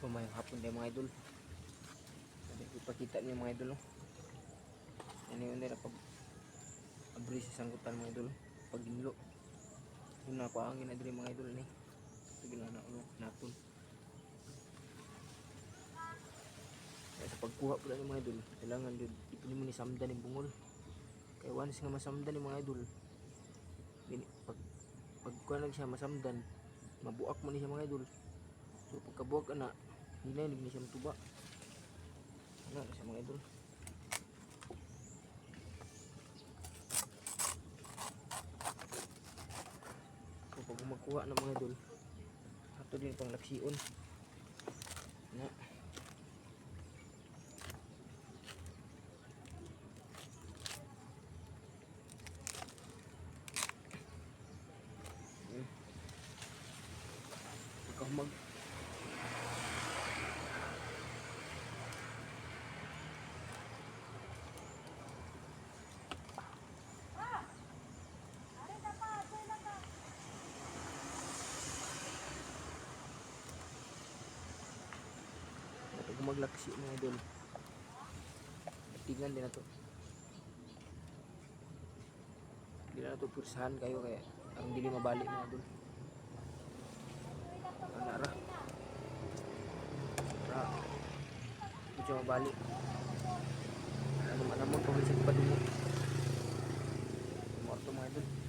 Mamayang hapon tayo mga idol. Ipakita niyo mga idol. Yan yun nila pag abri sa sangkutan mga idol. Pag ginlo. Yun na ako ang ginadri mga idol ni. Sige na naton. Kaya sa pagkuha po lang mga idol, kailangan yun ipili mo ni samdan yung bungol. Kaya once nga masamdan yung mga idol, pagkuha lang siya masamdan, mabuak mo ni siya mga idol. So pagkabuak ka na, hinalig ni siya matuba. Ano na siya mga idol. So pag magkuha ng mga idol, ato din pang laksiyon. Na. Ikaw mag maglaksi mga idol. Tingnan din na to. Hindi na to pursahan kayo kaya ang dili mabalik mga idol. Nara. Hindi siya mabalik. Alam mo pag isip pa dun mo. Morto mga idol.